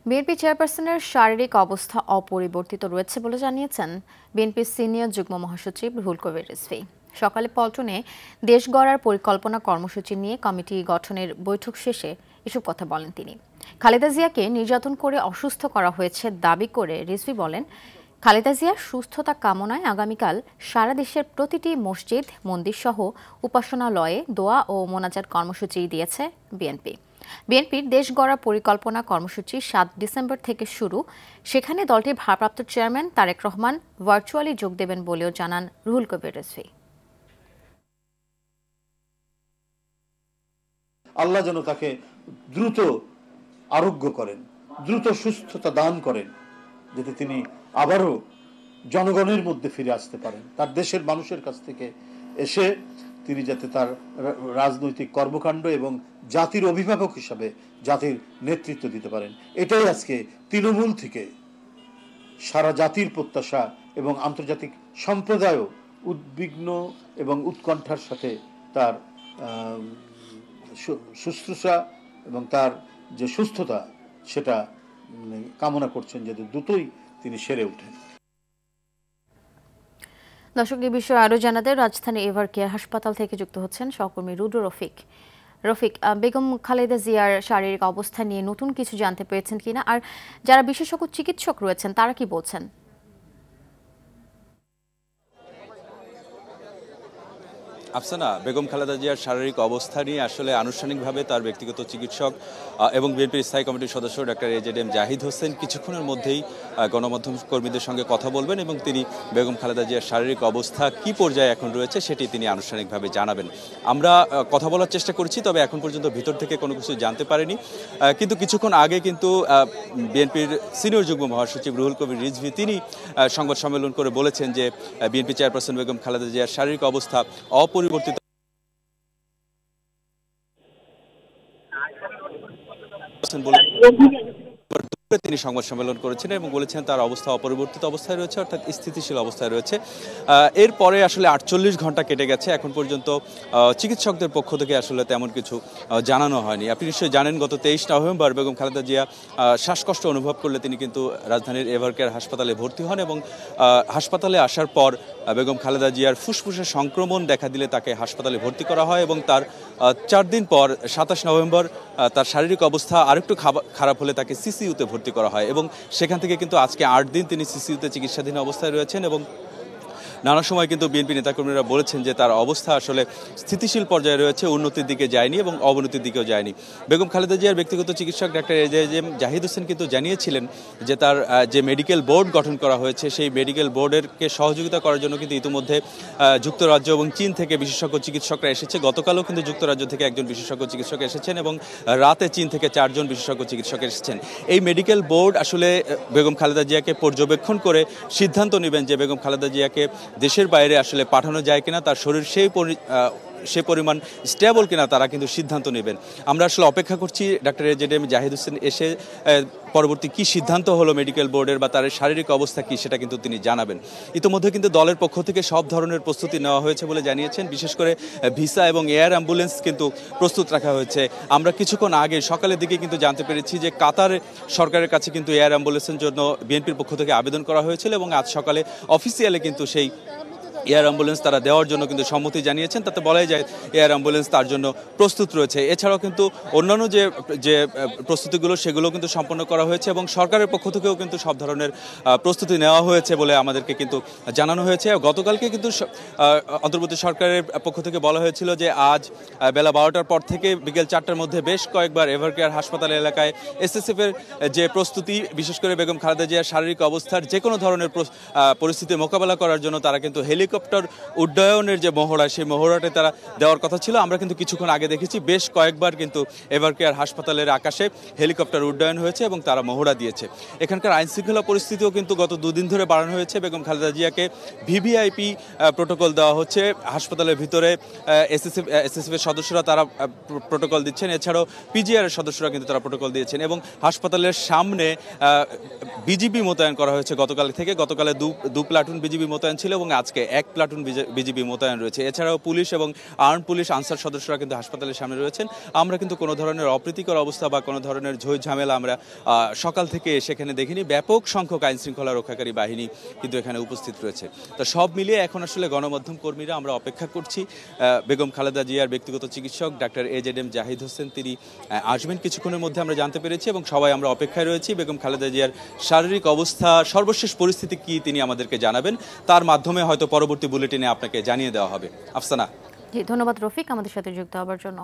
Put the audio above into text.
BNP চেয়ারপারসনের শারীরিক অবস্থা অপরিবর্তিত রয়েছে বলে জানিয়েছেন বিএনপির সিনিয়র যুগ্ম মহাসচিব রুহুল কবির রিজভী। সকালে পল্টনে দেশ গড়ার পরিকল্পনা কর্মসূচি নিয়ে কমিটি গঠনের বৈঠক শেষে এসব কথা বলেন তিনি। খালেদা জিয়াকে নির্যাতন করে অসুস্থ করা হয়েছে দাবি করে রিজভী বলেন, খালেদা জিয়ার সুস্থতা কামনায় আগামীকাল সারা দেশের প্রতিটি মসজিদ, মন্দিরসহ উপাসনালয়ে দোয়া ও মোনাজাত কর্মসূচি দিয়েছে বিএনপি। বিএনপির দেশ গড়া পরিকল্পনা কর্মসূচি ৭ ডিসেম্বর থেকে শুরু। সেখানে দলটির ভারপ্রাপ্ত চেয়ারম্যান তারেক রহমান ভার্চুয়ালি যোগ দেবেন বলেও জানান রুহুল কবির রিজভী। আল্লাহ যেন তাকে দ্রুত আরোগ্য করেন, দ্রুত সুস্থতা দান করেন, যাতে তিনি আবারও জনগণের মধ্যে ফিরে আসতে পারেন, তার দেশের মানুষের কাছ থেকে এসে তিনি যাতে তার রাজনৈতিক কর্মকাণ্ড এবং জাতির অভিভাবক হিসাবে জাতির নেতৃত্ব দিতে পারেন। এটাই আজকে তৃণমূল থেকে সারা জাতির প্রত্যাশা এবং আন্তর্জাতিক সম্প্রদায়ও উদ্বিগ্ন এবং উৎকণ্ঠার সাথে তার শুশ্রূষা এবং তার যে সুস্থতা সেটা কামনা করছেন, যাতে দ্রুতই তিনি সেরে ওঠেন। দর্শক, এই বিষয়ে আরও জানাতে রাজধানী এভার কেয়ার হাসপাতাল থেকে যুক্ত হচ্ছেন সহকর্মী রুডো রফিক। রফিক, বেগম খালেদা জিয়ার শারীরিক অবস্থা নিয়ে নতুন কিছু জানতে পেরেছেন কিনা, আর যারা বিশেষজ্ঞ চিকিৎসক রয়েছেন তারা কি বলছেন? আফসানা, বেগম খালেদা জিয়ার শারীরিক অবস্থা নিয়ে আসলে আনুষ্ঠানিকভাবে তার ব্যক্তিগত চিকিৎসক এবং বিএনপির স্থায়ী কমিটির সদস্য ডক্টর এজেডএম জাহিদ হোসেন কিছুক্ষণের মধ্যেই গণমাধ্যম কর্মীদের সঙ্গে কথা বলবেন এবং তিনি বেগম খালেদা জিয়ার শারীরিক অবস্থা কি পর্যায়ে এখন রয়েছে সেটি তিনি আনুষ্ঠানিকভাবে জানাবেন। আমরা কথা বলার চেষ্টা করছি, তবে এখন পর্যন্ত ভিতর থেকে কোনো কিছু জানতে পারিনি। কিন্তু কিছুক্ষণ আগে কিন্তু বিএনপির সিনিয়র যুগ্ম মহাসচিব রুহুল কবির রিজভী তিনি সংবাদ সম্মেলন করে বলেছেন যে বিএনপি চেয়ারপারসন বেগম খালেদা জিয়ার শারীরিক অবস্থা অপরিবর্তিত তিনি সংবাদ সম্মেলন করেছেন এবং বলেছেন তার অবস্থা অপরিবর্তিত অবস্থায় রয়েছে, অর্থাৎ স্থিতিশীল অবস্থায় রয়েছে। এরপরে আসলে ৪৮ ঘন্টা কেটে গেছে, এখন পর্যন্ত চিকিৎসকদের পক্ষ থেকে আসলে তেমন কিছু জানানো হয়নি। আপনি নিশ্চয়ই জানেন, গত ২৩ নভেম্বর বেগম খালেদা জিয়া শ্বাসকষ্ট অনুভব করলে তিনি কিন্তু রাজধানীর এভার কেয়ার হাসপাতালে ভর্তি হন এবং হাসপাতালে আসার পর বেগম খালেদা জিয়ার ফুসফুসে সংক্রমণ দেখা দিলে তাকে হাসপাতালে ভর্তি করা হয় এবং তার ৪ দিন পর ২৭ নভেম্বর তার শারীরিক অবস্থা আরেকটু খারাপ হলে তাকে সিসিইউতে ভর্তি করা হয় এবং সেখান থেকে কিন্তু আজকে ৮ দিন তিনি সিসিইউতে চিকিৎসাধীন অবস্থায় রয়েছেন এবং নানা সময় কিন্তু বিএনপি নেতাকর্মীরা বলেছেন যে তার অবস্থা আসলে স্থিতিশীল পর্যায়ে রয়েছে, উন্নতির দিকে যায়নি এবং অবনতির দিকেও যায়নি। বেগম খালেদা জিয়ার ব্যক্তিগত চিকিৎসক ডাক্তার এজেডএম জাহিদ হোসেন কিন্তু জানিয়েছিলেন যে তার যে মেডিকেল বোর্ড গঠন করা হয়েছে সেই মেডিকেল বোর্ডেরকে সহযোগিতা করার জন্য কিন্তু ইতিমধ্যে যুক্তরাজ্য এবং চীন থেকে বিশেষজ্ঞ চিকিৎসকরা এসেছে। গতকালও কিন্তু যুক্তরাজ্য থেকে একজন বিশেষজ্ঞ চিকিৎসক এসেছেন এবং রাতে চীন থেকে ৪ জন বিশেষজ্ঞ চিকিৎসক এসেছেন। এই মেডিকেল বোর্ড আসলে বেগম খালেদা জিয়াকে পর্যবেক্ষণ করে সিদ্ধান্ত নেবেন যে বেগম খালেদা জিয়াকে দেশের বাইরে আসলে পাঠানো যায় কিনা, তার শরীর সে পরিমাণ স্টেবল কিনা তারা কিন্তু সিদ্ধান্ত নেবেন। আমরা আসলে অপেক্ষা করছি ডাক্তার এজেডএম জাহিদ হোসেন এসে পরবর্তী কি সিদ্ধান্ত হলো মেডিকেল বোর্ডের বা তার শারীরিক অবস্থা কি সেটা কিন্তু তিনি জানাবেন। ইতিমধ্যে কিন্তু দলের পক্ষ থেকে সব ধরনের প্রস্তুতি নেওয়া হয়েছে বলে জানিয়েছেন, বিশেষ করে ভিসা এবং এয়ার অ্যাম্বুলেন্স কিন্তু প্রস্তুত রাখা হয়েছে। আমরা কিছুক্ষণ আগে সকালের দিকে কিন্তু জানতে পেরেছি যে কাতার সরকারের কাছে কিন্তু এয়ার অ্যাম্বুলেন্সের জন্য বিএনপির পক্ষ থেকে আবেদন করা হয়েছিল এবং আজ সকালে অফিসিয়ালি কিন্তু সেই এয়ার অ্যাম্বুলেন্স তারা দেওয়ার জন্য কিন্তু সম্মতি জানিয়েছেন। তাতে বলাই যায় এয়ার অ্যাম্বুলেন্স তার জন্য প্রস্তুত রয়েছে। এছাড়াও কিন্তু অন্যান্য যে প্রস্তুতিগুলো সেগুলো কিন্তু সম্পন্ন করা হয়েছে এবং সরকারের পক্ষ থেকেও কিন্তু সব ধরনের প্রস্তুতি নেওয়া হয়েছে বলে আমাদেরকে কিন্তু জানানো হয়েছে। গতকালকে কিন্তু অন্তর্বর্তী সরকারের পক্ষ থেকে বলা হয়েছিল যে আজ বেলা ১২টার পর থেকে বিকেল ৪টার মধ্যে বেশ কয়েকবার এভার কেয়ার হাসপাতাল এলাকায় এসএসএফের যে প্রস্তুতি, বিশেষ করে বেগম খালেদা জিয়ার শারীরিক অবস্থার যে কোনো ধরনের পরিস্থিতি মোকাবেলা করার জন্য তারা কিন্তু হেলিকপ্টার উড্ডয়নের যে মহড়া সেই মহড়াটা তারা দেওয়ার কথা ছিল। আমরা কিন্তু কিছুক্ষণ আগে দেখেছি বেশ কয়েকবার কিন্তু এভার কেয়ার হাসপাতালের আকাশে হেলিকপ্টার উড্ডয়ন হয়েছে এবং তারা মহড়া দিয়েছে। এখানকার আইন শৃঙ্খলা পরিস্থিতিও কিন্তু গত 2 দিন ধরে বাড়ানো হয়েছে। বেগম খালেদা জিয়াকে ভিভিআইপি প্রোটোকল দেওয়া হচ্ছে, হাসপাতালের ভিতরে এসএসএফের সদস্যরা তারা প্রোটোকল দিচ্ছেন, এছাড়াও পিজিআরের সদস্যরা কিন্তু তারা প্রোটোকল দিয়েছেন এবং হাসপাতালের সামনে বিজিবি মোতায়েন করা হয়েছে গতকাল থেকে। গতকালে 2 প্লাটুন বিজিবি মোতায়েন ছিল এবং আজকে 1 প্লাটুন বিজিবি মোতায়েন রয়েছে। এছাড়াও পুলিশ এবং আর্ম পুলিশ আনসার সদস্যরা কিন্তু হাসপাতালের সামনে রয়েছেন। আমরা কিন্তু কোনো ধরনের অপ্রীতিকর অবস্থা বা কোনো ধরনের ঝই ঝামেলা আমরা সকাল থেকে সেখানে দেখিনি। ব্যাপক সংখ্যক আইন শৃঙ্খলা রক্ষাকারী বাহিনী কিন্তু এখানে উপস্থিত রয়েছে। তো সব মিলিয়ে এখন আসলে গণমাধ্যম কর্মীরা আমরা অপেক্ষা করছি বেগম খালেদা জিয়ার ব্যক্তিগত চিকিৎসক ডাক্তার AZM জাহিদ হোসেন তিনি আসবেন কিছুক্ষণের মধ্যে, আমরা জানতে পেরেছি, এবং সবাই আমরা অপেক্ষায় রয়েছি বেগম খালেদা জিয়ার শারীরিক অবস্থা সর্বশেষ পরিস্থিতি কি তিনি আমাদেরকে জানাবেন, তার মাধ্যমে হয়তো পরবর্তী বুলেটিনে আপনাকে জানিয়ে দেওয়া হবে। আফসানা। জি, ধন্যবাদ রফিক আমাদের সাথে যুক্ত হওয়ার জন্য।